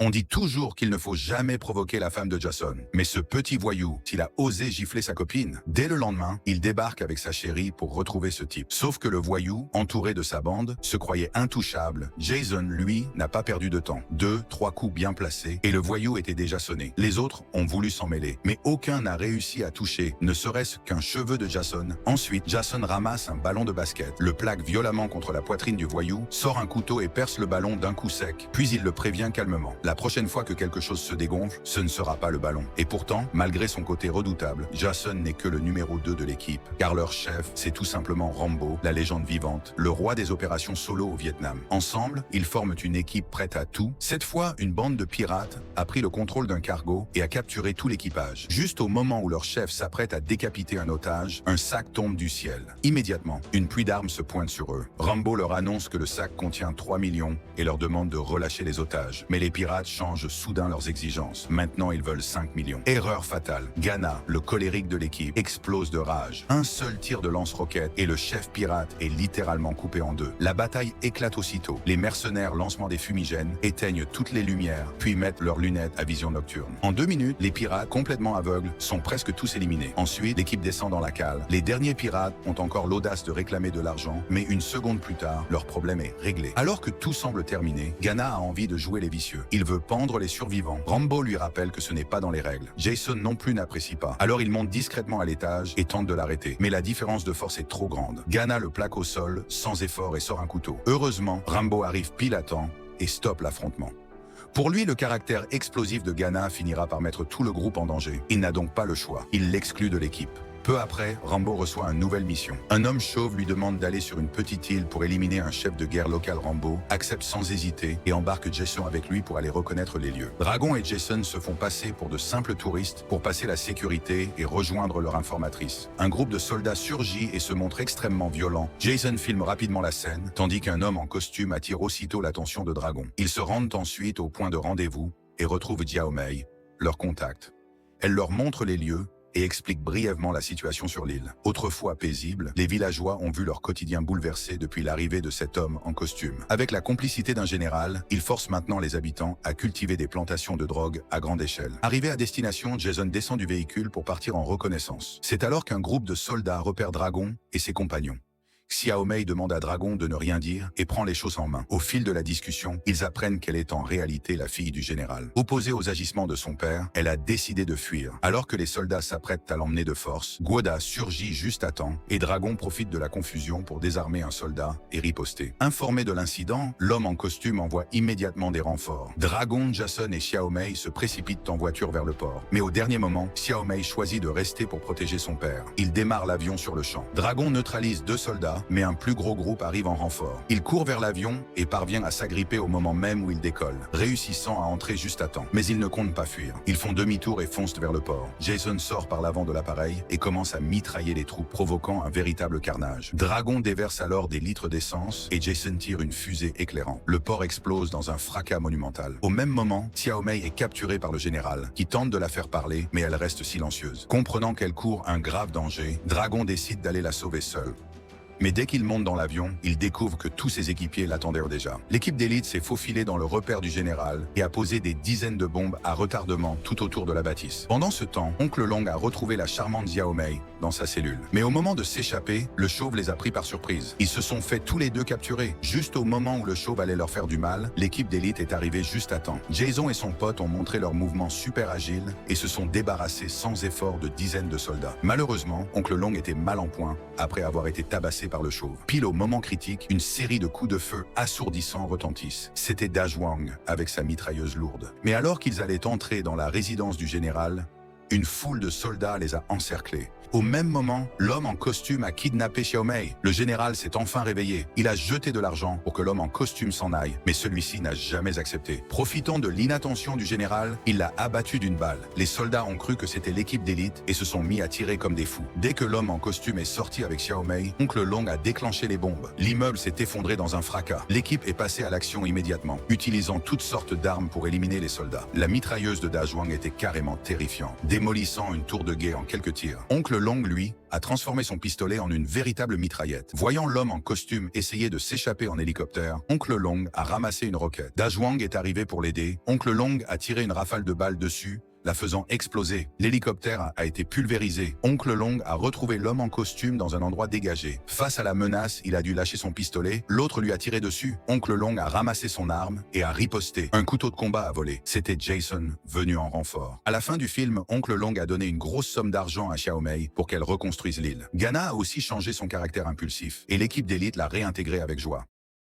On dit toujours qu'il ne faut jamais provoquer la femme de Jason. Mais ce petit voyou, s'il a osé gifler sa copine, dès le lendemain, il débarque avec sa chérie pour retrouver ce type. Sauf que le voyou, entouré de sa bande, se croyait intouchable. Jason, lui, n'a pas perdu de temps. 2-3 coups bien placés et le voyou était déjà sonné. Les autres ont voulu s'en mêler, mais aucun n'a réussi à toucher, ne serait-ce qu'un cheveu de Jason. Ensuite, Jason ramasse un ballon de basket, le plaque violemment contre la poitrine du voyou, sort un couteau et perce le ballon d'un coup sec, puis il le prévient calmement. La prochaine fois que quelque chose se dégonfle, ce ne sera pas le ballon. Et pourtant, malgré son côté redoutable, Jason n'est que le numéro 2 de l'équipe, car leur chef, c'est tout simplement Rambo, la légende vivante, le roi des opérations solo au Vietnam. Ensemble, ils forment une équipe prête à tout. Cette fois, une bande de pirates a pris le contrôle d'un cargo et a capturé tout l'équipage. Juste au moment où leur chef s'apprête à décapiter un otage, un sac tombe du ciel. Immédiatement, une pluie d'armes se pointe sur eux. Rambo leur annonce que le sac contient 3 millions et leur demande de relâcher les otages. Mais les pirates changent soudain leurs exigences. Maintenant, ils veulent 5 millions. Erreur fatale. Ghana, le colérique de l'équipe, explose de rage. Un seul tir de lance-roquette et le chef pirate est littéralement coupé en deux. La bataille éclate aussitôt. Les mercenaires, lancement des fumigènes, éteignent toutes les lumières, puis mettent leurs lunettes à vision nocturne. En 2 minutes, les pirates, complètement aveugles, sont presque tous éliminés. Ensuite, l'équipe descend dans la cale. Les derniers pirates ont encore l'audace de réclamer de l'argent, mais une seconde plus tard, leur problème est réglé. Alors que tout semble terminé, Ghana a envie de jouer les vicieux. Il veut pendre les survivants. Rambo lui rappelle que ce n'est pas dans les règles. Jason non plus n'apprécie pas. Alors il monte discrètement à l'étage et tente de l'arrêter. Mais la différence de force est trop grande. Ghana le plaque au sol, sans effort, et sort un couteau. Heureusement, Rambo arrive pile à temps et stoppe l'affrontement. Pour lui, le caractère explosif de Ghana finira par mettre tout le groupe en danger. Il n'a donc pas le choix. Il l'exclut de l'équipe. Peu après, Rambo reçoit une nouvelle mission. Un homme chauve lui demande d'aller sur une petite île pour éliminer un chef de guerre local. Rambo accepte sans hésiter et embarque Jason avec lui pour aller reconnaître les lieux. Dragon et Jason se font passer pour de simples touristes pour passer la sécurité et rejoindre leur informatrice. Un groupe de soldats surgit et se montre extrêmement violent. Jason filme rapidement la scène, tandis qu'un homme en costume attire aussitôt l'attention de Dragon. Ils se rendent ensuite au point de rendez-vous et retrouvent Xiao Mei, leur contact. Elle leur montre les lieux et explique brièvement la situation sur l'île. Autrefois paisible, les villageois ont vu leur quotidien bouleversé depuis l'arrivée de cet homme en costume. Avec la complicité d'un général, il force maintenant les habitants à cultiver des plantations de drogue à grande échelle. Arrivé à destination, Jason descend du véhicule pour partir en reconnaissance. C'est alors qu'un groupe de soldats repère Dragon et ses compagnons. Xiao Mei demande à Dragon de ne rien dire et prend les choses en main. Au fil de la discussion, ils apprennent qu'elle est en réalité la fille du général. Opposée aux agissements de son père, elle a décidé de fuir. Alors que les soldats s'apprêtent à l'emmener de force, Guoda surgit juste à temps et Dragon profite de la confusion pour désarmer un soldat et riposter. Informé de l'incident, l'homme en costume envoie immédiatement des renforts. Dragon, Jason et Xiao Mei se précipitent en voiture vers le port. Mais au dernier moment, Xiao Mei choisit de rester pour protéger son père. Il démarre l'avion sur le champ. Dragon neutralise 2 soldats, mais un plus gros groupe arrive en renfort. Il court vers l'avion et parvient à s'agripper au moment même où il décolle, réussissant à entrer juste à temps. Mais il ne compte pas fuir. Ils font demi-tour et foncent vers le port. Jason sort par l'avant de l'appareil et commence à mitrailler les troupes, provoquant un véritable carnage. Dragon déverse alors des litres d'essence et Jason tire une fusée éclairante. Le port explose dans un fracas monumental. Au même moment, Xiao Mei est capturée par le général, qui tente de la faire parler, mais elle reste silencieuse. Comprenant qu'elle court un grave danger, Dragon décide d'aller la sauver seule. Mais dès qu'il monte dans l'avion, il découvre que tous ses équipiers l'attendaient déjà. L'équipe d'élite s'est faufilée dans le repère du général et a posé des dizaines de bombes à retardement tout autour de la bâtisse. Pendant ce temps, Oncle Long a retrouvé la charmante Xiao Mei dans sa cellule. Mais au moment de s'échapper, le chauve les a pris par surprise. Ils se sont fait tous les deux capturer. Juste au moment où le chauve allait leur faire du mal, l'équipe d'élite est arrivée juste à temps. Jason et son pote ont montré leur mouvement super agile et se sont débarrassés sans effort de dizaines de soldats. Malheureusement, Oncle Long était mal en point après avoir été tabassé par le chauve. Pile au moment critique, une série de coups de feu assourdissants retentissent. C'était Da Zhuang avec sa mitrailleuse lourde. Mais alors qu'ils allaient entrer dans la résidence du général, une foule de soldats les a encerclés. Au même moment, l'homme en costume a kidnappé Xiao Mei. Le général s'est enfin réveillé. Il a jeté de l'argent pour que l'homme en costume s'en aille, mais celui-ci n'a jamais accepté. Profitant de l'inattention du général, il l'a abattu d'une balle. Les soldats ont cru que c'était l'équipe d'élite et se sont mis à tirer comme des fous. Dès que l'homme en costume est sorti avec Xiao Mei, Oncle Long a déclenché les bombes. L'immeuble s'est effondré dans un fracas. L'équipe est passée à l'action immédiatement, utilisant toutes sortes d'armes pour éliminer les soldats. La mitrailleuse de Da Zhuang était carrément terrifiante. Des démolissant une tour de guet en quelques tirs. Oncle Long, lui, a transformé son pistolet en une véritable mitraillette. Voyant l'homme en costume essayer de s'échapper en hélicoptère, Oncle Long a ramassé une roquette. Dajwang est arrivé pour l'aider. Oncle Long a tiré une rafale de balles dessus, la faisant exploser. L'hélicoptère a été pulvérisé. Oncle Long a retrouvé l'homme en costume dans un endroit dégagé. Face à la menace, il a dû lâcher son pistolet. L'autre lui a tiré dessus. Oncle Long a ramassé son arme et a riposté. Un couteau de combat a volé. C'était Jason, venu en renfort. À la fin du film, Oncle Long a donné une grosse somme d'argent à Xiaomei pour qu'elle reconstruise l'île. Ghana a aussi changé son caractère impulsif et l'équipe d'élite l'a réintégré avec joie.